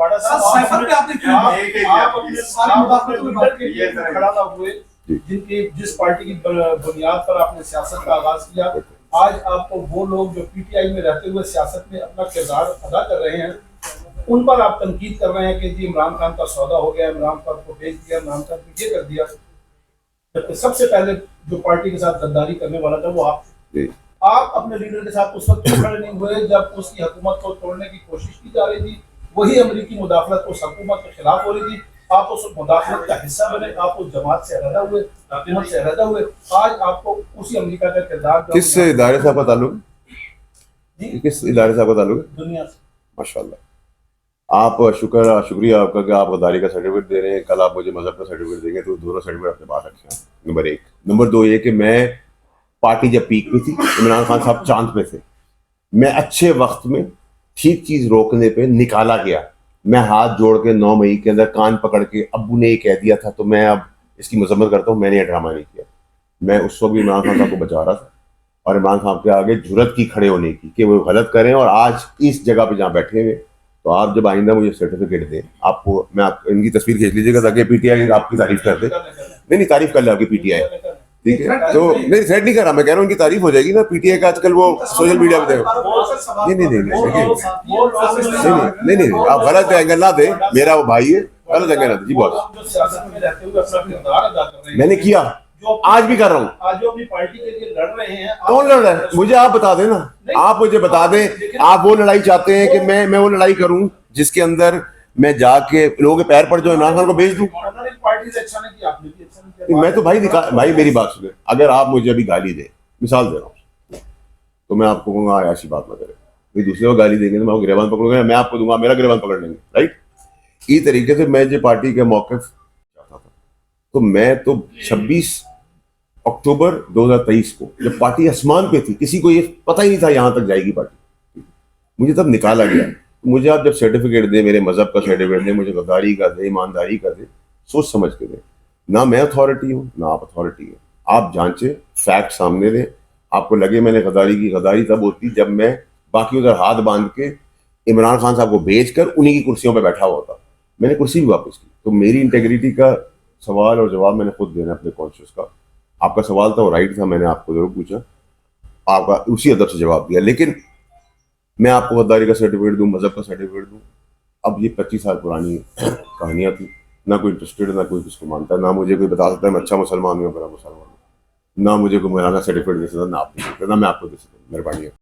पाड़ा साहब, आप अपने लीडर के लिए खड़ा ना हुए, जिनकी जिस पार्टी की बुनियाद पर आपने सियासत का आगाज किया, आज आपको वो लोग जो पीटीआई में रहते हुए सियासत में अपना किरदार अदा कर रहे हैं, उन पर आप तनकीद कर रहे हैं कि जी इमरान खान का सौदा हो गया, इमरान खान को बेच दिया, इमरान खान को ये कर दिया। जबकि सबसे पहले जो पार्टी के साथ गद्दारी करने वाला था वो आप अपने लीडर के साथ उस वक्त खड़े नहीं हुए जब उसकी हुकूमत को तोड़ने की कोशिश की जा रही थी। वही अमरीकी मुदाखलत उस हुकूमत के खिलाफ हो रही थी, आप उस मुदाखलत का हिस्सा बने, आप उस जमात से अलहदा हुए, हुकूमत से अलहदा हुए। आज आपको उसी अमरीका का किरदार, किस इदारे से आपका ताल्लुक है? किस इदारे से आपका ताल्लुक है? दुनिया से। माशाल्लाह, आप शुक्रिया आपका कि आप गद्दारी का सर्टिफिकेट दे रहे हैं। कल आप मुझे मजहब का सर्टिफिकेट देंगे तो दोनों सर्टिफिकेट अपने पास रखे हैं, नंबर एक। नंबर दो ये कि मैं पार्टी जब पीक पे थी, इमरान खान साहब चांद पे थे, मैं अच्छे वक्त में ठीक चीज रोकने पे निकाला गया। मैं हाथ जोड़ के 9 मई के अंदर कान पकड़ के अब्बू ने ये कह दिया था तो मैं अब इसकी मजम्मत करता हूँ, मैंने ये ड्रामा नहीं किया। मैं उस वक्त भी इमरान खान साहब को बचा रहा था और इमरान साहब के आगे जुर्रत की खड़े होने की कि वो गलत करें। और आज इस जगह पे जहाँ बैठे हुए, तो आप जब आइंदा मुझे सर्टिफिकेट दें, आपको मैं इनकी तस्वीर खींच लीजिएगा ताकि पीटीआई आपकी तारीफ कर दे। नहीं तारीफ कर ले आपकी पीटीआई, ठीक है? तो नहीं थ्रेट नहीं कर रहा, मैं कह रहा हूँ इनकी तारीफ हो जाएगी ना। पीटीआई का आजकल वो सोशल मीडिया पे देखो। नहीं, आप गलत एंगल ना दे, मेरा वो भाई है, गलत एंगल ना दे जी। बहुत मैंने किया, आज भी कर रहा हूँ। आज जो अपनी पार्टी के लिए लड़ रहे हैं, कौन लड़ रहा है मुझे आप बता देना, आप मुझे बता दें। आप वो लड़ाई चाहते हैं कि मैं वो लड़ाई करूं जिसके अंदर मैं जाके लोगों के पैर पर जो इमरान खान को भेज दूं? पार्टी से अच्छा नहीं किया आपने भी, अच्छा नहीं किया। मैं तो भाई मेरी बात सुने, अगर आप मुझे अभी गाली दे, मिसाल दे रहा हूँ, तो मैं आपको कहूंगा ऐसी बात ना करें। कोई दूसरे को गाली देंगे तो मैं गिरबान पकड़ूंगा, मैं आपको दूंगा, मेरा गिरबान पकड़ लेंगे, राइट? इस तरीके से मैं जो पार्टी के मौक़िफ़ चाहता था, तो मैं तो 26 अक्टूबर 2023 को जब पार्टी आसमान पे थी, किसी को ये पता ही नहीं था यहाँ तक जाएगी पार्टी, मुझे तब निकाला गया। मुझे आप जब सर्टिफिकेट दे, मेरे मजहब का सर्टिफिकेट दे, मुझे गद्दारी का दे, ईमानदारी का दे, सोच समझ के दे। ना मैं अथॉरिटी हूँ ना आप अथॉरिटी है। आप जांचे, फैक्ट सामने दें। आपको लगे मैंने गद्दारी की, गद्दारी तब होती जब मैं बाकी उधर हाथ बांध के इमरान खान साहब को बेच कर उन्हीं की कुर्सियों पर बैठा हुआ था। मैंने कुर्सी भी वापस की। तो मेरी इंटेग्रिटी का सवाल और जवाब मैंने खुद देना अपने कॉन्शियस का। आपका सवाल था वो राइट था, मैंने आपको जरूर पूछा, आपका उसी अदब से जवाब दिया। लेकिन मैं आपको गद्दारी का सर्टिफिकेट दूं, मजहब का सर्टिफिकेट दूं, अब ये 25 साल पुरानी कहानियां थी। ना कोई इंटरेस्टेड, ना कोई किसको मानता, ना मुझे कोई बता सकता है मैं अच्छा मुसलमान हूँ या बुरा मुसलमान हूँ, ना मुझे कोई मौलाना सर्टिफिकेट दे सकता, ना आप दे सकते, ना मैं आपको दे सकता। मेहरबानी है।